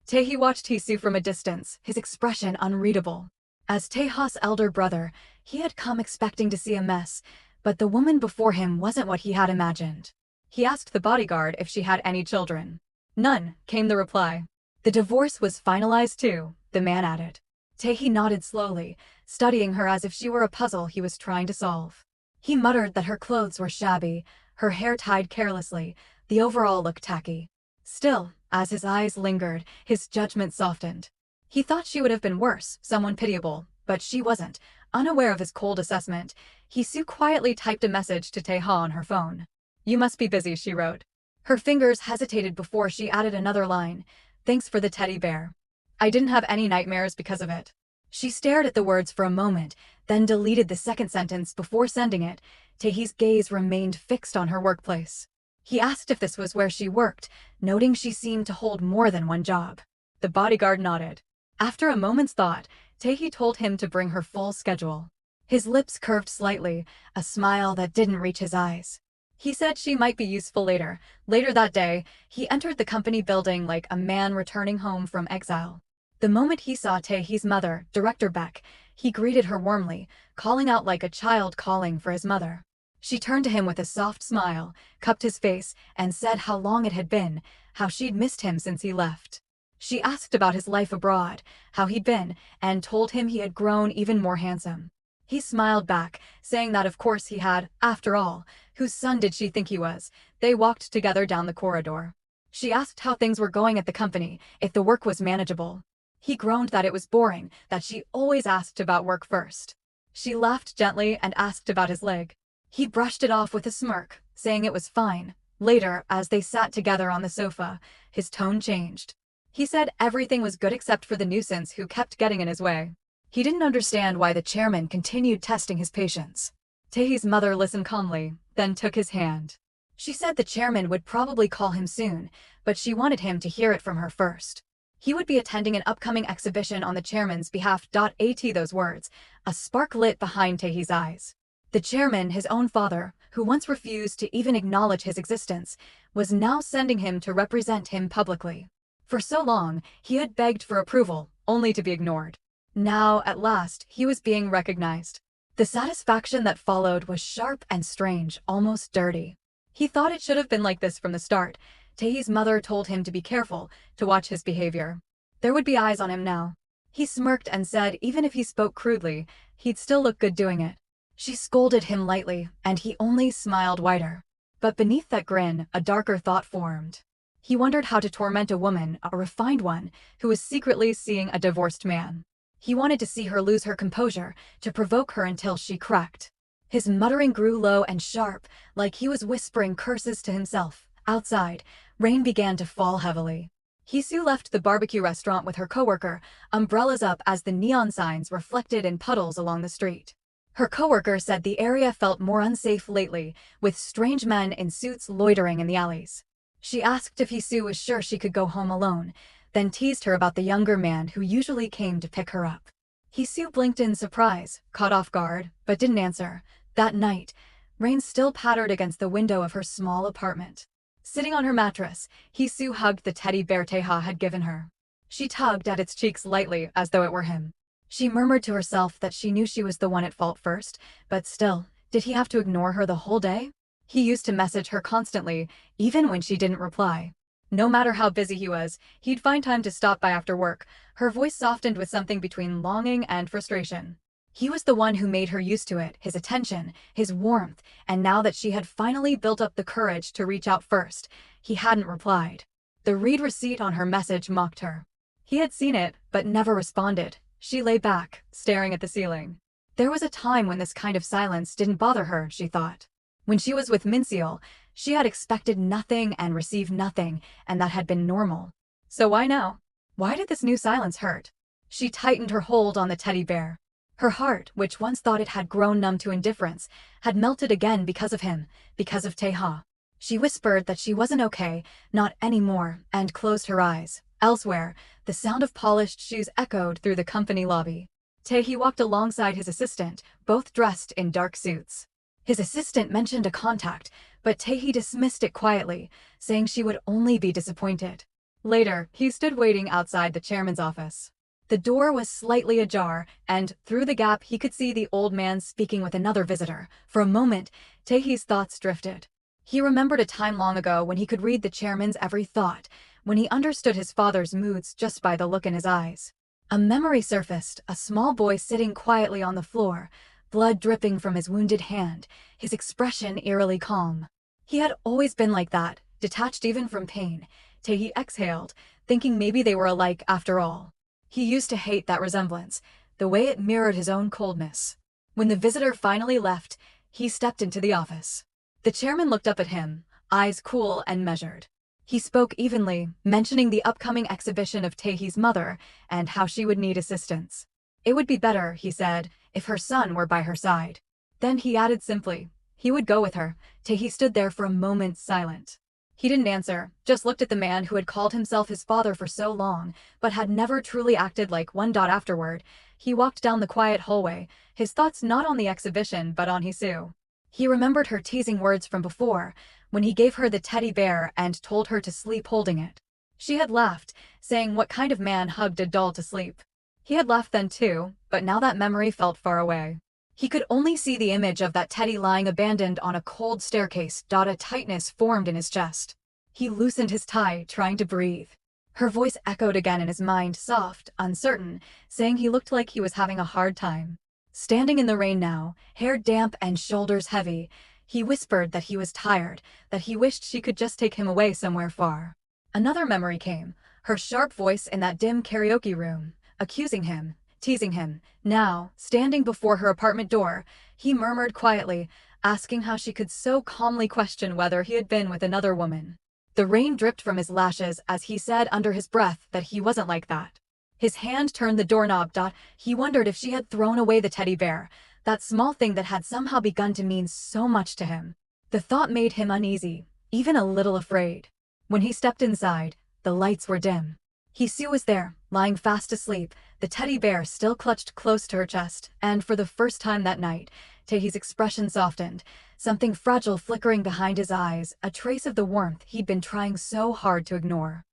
Tae watched Hisu from a distance, his expression unreadable. As Taeha's elder brother, he had come expecting to see a mess, but the woman before him wasn't what he had imagined. He asked the bodyguard if she had any children. None, came the reply. The divorce was finalized too, the man added. Tae nodded slowly, studying her as if she were a puzzle he was trying to solve. He muttered that her clothes were shabby, her hair tied carelessly, the overall look tacky. Still, as his eyes lingered, his judgment softened. He thought she would have been worse, someone pitiable, but she wasn't. Unaware of his cold assessment, Hisu quietly typed a message to Taeha on her phone. "You must be busy," she wrote. Her fingers hesitated before she added another line. "Thanks for the teddy bear. I didn't have any nightmares because of it." She stared at the words for a moment, then deleted the second sentence before sending it. Taehe's gaze remained fixed on her workplace. He asked if this was where she worked, noting she seemed to hold more than one job. The bodyguard nodded. After a moment's thought, Tae told him to bring her full schedule. His lips curved slightly, a smile that didn't reach his eyes. He said she might be useful later. Later that day, he entered the company building like a man returning home from exile. The moment he saw Taehe's mother, Director Beck, he greeted her warmly, calling out like a child calling for his mother. She turned to him with a soft smile, cupped his face, and said how long it had been, how she'd missed him since he left. She asked about his life abroad, how he'd been, and told him he had grown even more handsome. He smiled back, saying that of course he had, after all, whose son did she think he was? They walked together down the corridor. She asked how things were going at the company, if the work was manageable. He groaned that it was boring, that she always asked about work first. She laughed gently and asked about his leg. He brushed it off with a smirk, saying it was fine. Later, as they sat together on the sofa, his tone changed. He said everything was good except for the nuisance who kept getting in his way. He didn't understand why the chairman continued testing his patience. Taehe's mother listened calmly, then took his hand. She said the chairman would probably call him soon, but she wanted him to hear it from her first. He would be attending an upcoming exhibition on the chairman's behalf. At those words, a spark lit behind Taehe's eyes. The chairman, his own father, who once refused to even acknowledge his existence, was now sending him to represent him publicly. For so long, he had begged for approval, only to be ignored. Now, at last, he was being recognized. The satisfaction that followed was sharp and strange, almost dirty. He thought it should have been like this from the start. Taehe's mother told him to be careful, to watch his behavior. There would be eyes on him now. He smirked and said even if he spoke crudely, he'd still look good doing it. She scolded him lightly, and he only smiled wider. But beneath that grin, a darker thought formed. He wondered how to torment a woman, a refined one, who was secretly seeing a divorced man. He wanted to see her lose her composure, to provoke her until she cracked. His muttering grew low and sharp, like he was whispering curses to himself. Outside, rain began to fall heavily. Hisu left the barbecue restaurant with her coworker, umbrellas up as the neon signs reflected in puddles along the street. Her coworker said the area felt more unsafe lately, with strange men in suits loitering in the alleys. She asked if Hisu was sure she could go home alone, then teased her about the younger man who usually came to pick her up. Hisu blinked in surprise, caught off guard, but didn't answer. That night, rain still pattered against the window of her small apartment. Sitting on her mattress, Hisu hugged the teddy bear Taeha had given her. She tugged at its cheeks lightly as though it were him. She murmured to herself that she knew she was the one at fault first, but still, did he have to ignore her the whole day? He used to message her constantly, even when she didn't reply. No matter how busy he was, he'd find time to stop by after work. Her voice softened with something between longing and frustration. He was the one who made her used to it, his attention, his warmth, and now that she had finally built up the courage to reach out first, he hadn't replied. The read receipt on her message mocked her. He had seen it, but never responded. She lay back, staring at the ceiling. There was a time when this kind of silence didn't bother her, she thought. When she was with Minseol, she had expected nothing and received nothing, and that had been normal. So why now? Why did this new silence hurt? She tightened her hold on the teddy bear. Her heart, which once thought it had grown numb to indifference, had melted again because of him, because of Taeha. She whispered that she wasn't okay, not anymore, and closed her eyes. Elsewhere, the sound of polished shoes echoed through the company lobby. Tae walked alongside his assistant, both dressed in dark suits. His assistant mentioned a contact, but Tae dismissed it quietly, saying she would only be disappointed. Later, he stood waiting outside the chairman's office. The door was slightly ajar, and through the gap he could see the old man speaking with another visitor. For a moment, Taehee's thoughts drifted. He remembered a time long ago when he could read the chairman's every thought, when he understood his father's moods just by the look in his eyes. A memory surfaced, a small boy sitting quietly on the floor, blood dripping from his wounded hand, his expression eerily calm. He had always been like that, detached even from pain. Taehee exhaled, thinking maybe they were alike after all. He used to hate that resemblance, the way it mirrored his own coldness. When the visitor finally left, he stepped into the office. The chairman looked up at him, eyes cool and measured. He spoke evenly, mentioning the upcoming exhibition of Taehee's mother and how she would need assistance. It would be better, he said, if her son were by her side. Then he added simply, he would go with her. Taehee stood there for a moment silent. He didn't answer, just looked at the man who had called himself his father for so long, but had never truly acted like one. Afterward, he walked down the quiet hallway, his thoughts not on the exhibition but on Hee-soo. He remembered her teasing words from before, when he gave her the teddy bear and told her to sleep holding it. She had laughed, saying what kind of man hugged a doll to sleep. He had laughed then too, but now that memory felt far away. He could only see the image of that teddy lying abandoned on a cold staircase. A tightness formed in his chest. He loosened his tie, trying to breathe. Her voice echoed again in his mind, soft, uncertain, saying he looked like he was having a hard time. Standing in the rain now, hair damp and shoulders heavy, he whispered that he was tired, that he wished she could just take him away somewhere far. Another memory came, her sharp voice in that dim karaoke room, accusing him, teasing him. Now, standing before her apartment door, he murmured quietly, asking how she could so calmly question whether he had been with another woman. The rain dripped from his lashes as he said under his breath that he wasn't like that. His hand turned the doorknob. He wondered if she had thrown away the teddy bear, that small thing that had somehow begun to mean so much to him. The thought made him uneasy, even a little afraid. When he stepped inside, the lights were dim. Hee-soo was there, lying fast asleep, the teddy bear still clutched close to her chest, and for the first time that night, Taehee's expression softened, something fragile flickering behind his eyes, a trace of the warmth he'd been trying so hard to ignore.